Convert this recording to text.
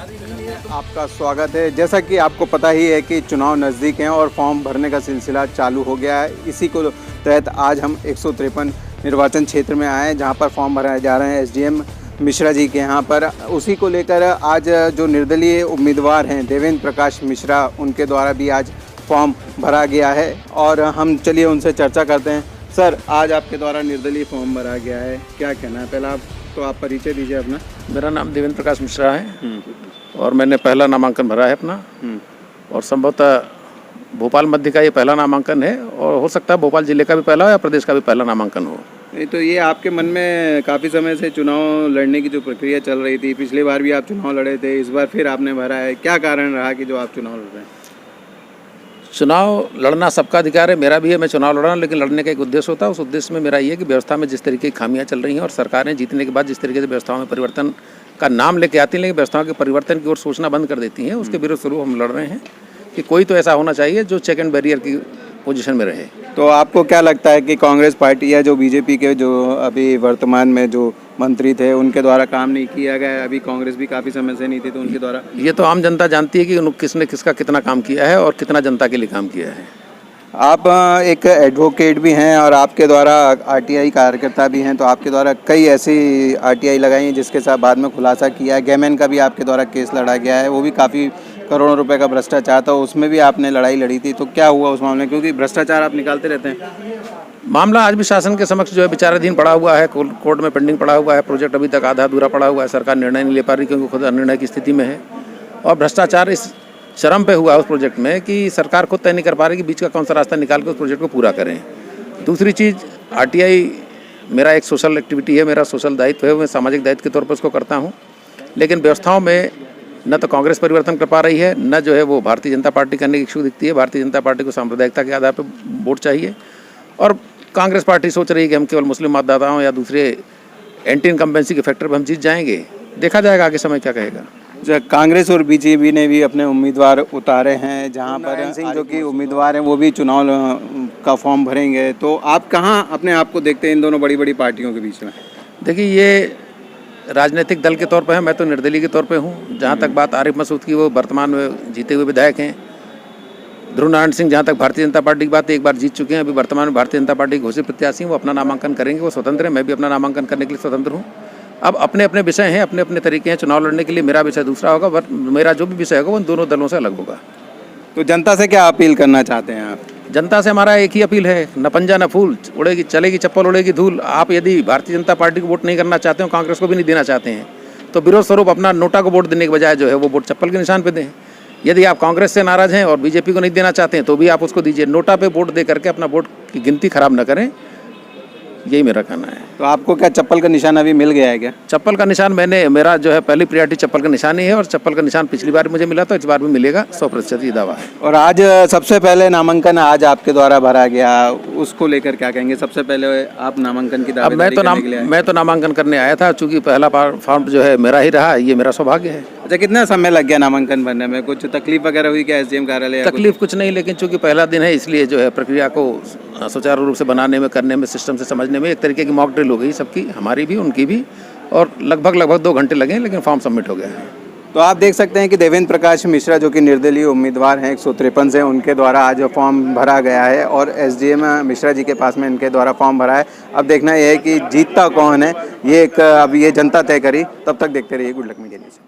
आपका स्वागत है। जैसा कि आपको पता ही है कि चुनाव नज़दीक हैं और फॉर्म भरने का सिलसिला चालू हो गया है। इसी को तहत आज हम 153 निर्वाचन क्षेत्र में आए हैं, जहां पर फॉर्म भराए जा रहे हैं एसडीएम मिश्रा जी के यहाँ पर। उसी को लेकर आज जो निर्दलीय उम्मीदवार हैं देवेंद्र प्रकाश मिश्रा, उनके द्वारा भी आज फॉर्म भरा गया है और हम चलिए उनसे चर्चा करते हैं। सर, आज आपके द्वारा निर्दलीय फॉर्म भरा गया है, क्या कहना है? पहला तो आप परिचय दीजिए अपना। मेरा नाम देवेंद्र प्रकाश मिश्रा है और मैंने पहला नामांकन भरा है अपना। और संभवतः भोपाल मध्य का ये पहला नामांकन है और हो सकता है भोपाल जिले का भी पहला हो या प्रदेश का भी पहला नामांकन हो। नहीं तो ये आपके मन में काफ़ी समय से चुनाव लड़ने की जो प्रक्रिया चल रही थी, पिछली बार भी आप चुनाव लड़े थे, इस बार फिर आपने भरा है, क्या कारण रहा कि जो आप चुनाव लड़ रहे हैं? चुनाव लड़ना सबका अधिकार है, मेरा भी है, मैं चुनाव लड़ रहा हूँ, लेकिन लड़ने का एक उद्देश्य होता है। उस उद्देश्य में मेरा ये है कि व्यवस्था में जिस तरीके की खामियां चल रही हैं और सरकारें जीतने के बाद जिस तरीके से व्यवस्थाओं में परिवर्तन का नाम लेके आती हैं लेकिन व्यवस्थाओं के परिवर्तन की ओर सोचना बंद कर देती हैं, उसके विरुद्ध स्वरूप हम लड़ रहे हैं कि कोई तो ऐसा होना चाहिए जो चेक एंड बैरियर की पोजीशन में रहे। तो आपको क्या लगता है कि कांग्रेस पार्टी या जो बीजेपी के जो अभी वर्तमान में जो मंत्री थे उनके द्वारा काम नहीं किया गया? अभी कांग्रेस भी काफ़ी समय से नहीं थी, तो उनके द्वारा ये तो आम जनता जानती है कि किसने किसका कितना काम किया है और कितना जनता के लिए काम किया है। आप एक एडवोकेट भी हैं और आपके द्वारा आरटीआई कार्यकर्ता भी हैं, तो आपके द्वारा कई ऐसी आरटीआई लगाई हैं जिसके साथ बाद में खुलासा किया है। गेमैन का भी आपके द्वारा केस लड़ा गया है, वो भी काफ़ी करोड़ों रुपए का भ्रष्टाचार था, उसमें भी आपने लड़ाई लड़ी थी। तो क्या हुआ उस मामले में, क्योंकि भ्रष्टाचार आप निकालते रहते हैं? मामला आज भी शासन के समक्ष जो है विचाराधीन पड़ा हुआ है, कोर्ट में पेंडिंग पड़ा हुआ है। प्रोजेक्ट अभी तक आधा अधूरा पड़ा हुआ है, सरकार निर्णय नहीं ले पा रही क्योंकि खुद अनिर्णय की स्थिति में है। और भ्रष्टाचार इस चरम पे हुआ उस प्रोजेक्ट में कि सरकार खुद तय नहीं कर पा रही कि बीच का कौन सा रास्ता निकाल के उस प्रोजेक्ट को पूरा करें। दूसरी चीज़, आरटीआई मेरा एक सोशल एक्टिविटी है, मेरा सोशल दायित्व है, मैं सामाजिक दायित्व के तौर पर उसको करता हूँ। लेकिन व्यवस्थाओं में न तो कांग्रेस परिवर्तन कर पा रही है, न जो है वो भारतीय जनता पार्टी करने की इच्छुक दिखती है। भारतीय जनता पार्टी को सांप्रदायिकता के आधार पर वोट चाहिए और कांग्रेस पार्टी सोच रही है कि हम केवल मुस्लिम मतदाताओं या दूसरे एंटी इनकम्बेंसी के फैक्टर पर हम जीत जाएंगे। देखा जाएगा आगे समय क्या कहेगा। कांग्रेस और बीजेपी ने भी अपने उम्मीदवार उतारे हैं, जहां पर सिंह जो कि उम्मीदवार हैं वो भी चुनाव का फॉर्म भरेंगे। तो आप कहां अपने आप को देखते हैं इन दोनों बड़ी बड़ी पार्टियों के बीच में? देखिए, ये राजनीतिक दल के तौर पर है, मैं तो निर्दलीय के तौर पे हूँ। जहाँ तक बात आरिफ मसूद की, वो वर्तमान में जीते हुए विधायक हैं। ध्रुव नारायण सिंह जहाँ तक भारतीय जनता पार्टी की बात है, एक बार जीत चुके हैं, अभी वर्तमान में भारतीय जनता पार्टी घोषित प्रत्याशी हैं, वो अपना नामांकन करेंगे, वो स्वतंत्र है, मैं भी अपना नामांकन करने के लिए स्वतंत्र हूँ। अब अपने अपने विषय हैं, अपने अपने तरीके हैं चुनाव लड़ने के लिए। मेरा विषय दूसरा होगा, मेरा जो भी विषय होगा वो दोनों दलों से अलग होगा। तो जनता से क्या अपील करना चाहते हैं आप? जनता से हमारा एक ही अपील है, न पंजा न फूल, उड़ेगी चलेगी चप्पल उड़ेगी धूल। आप यदि भारतीय जनता पार्टी को वोट नहीं करना चाहते हो, कांग्रेस को भी नहीं देना चाहते हैं, तो विरोध स्वरूप अपना नोटा को वोट देने के बजाय जो है वो वोट चप्पल के निशान पे दें। यदि आप कांग्रेस से नाराज हैं और बीजेपी को नहीं देना चाहते हैं तो भी आप उसको दीजिए। नोटा पे वोट दे करके अपना वोट की गिनती खराब न करें, यही मेरा कहना है। तो आपको क्या चप्पल का निशान अभी मिल गया है क्या? चप्पल का निशान मेरा जो है पहली प्रायोरिटी चप्पल का निशान ही है और चप्पल का निशान पिछली बार मुझे मिला तो इस बार भी मिलेगा, 100% ये दावा है। और आज सबसे पहले नामांकन आज आपके द्वारा भरा गया, उसको लेकर क्या कहेंगे? सबसे पहले आप नामांकन की दावेदारी करने के लिए आए? मैं तो नामांकन करने आया था, चूंकि पहला फॉर्म जो है मेरा ही रहा, ये मेरा सौभाग्य है। अच्छा, कितना समय लग गया नामांकन भरने में? कुछ तकलीफ वगैरह हुई क्या एसडीएम कार्यालय? तकलीफ कुछ नहीं, लेकिन चूंकि पहला दिन है इसलिए जो है प्रक्रिया को सुचारू रूप से बनाने में, करने में, सिस्टम से समझने में एक तरीके की मॉक ड्रिल हो गई सबकी, हमारी भी उनकी भी, और लगभग 2 घंटे लगे, लेकिन फॉर्म सबमिट हो गया है। तो आप देख सकते हैं कि देवेंद्र प्रकाश मिश्रा जो कि निर्दलीय उम्मीदवार हैं 153 से, उनके द्वारा आज फॉर्म भरा गया है और एसडीएम मिश्रा जी के पास में इनके द्वारा फॉर्म भरा है। अब देखना यह है कि जीतता कौन है, ये एक अब ये जनता तय करी। तब तक देखते रहिए गुड लक मीडिया न्यूज़।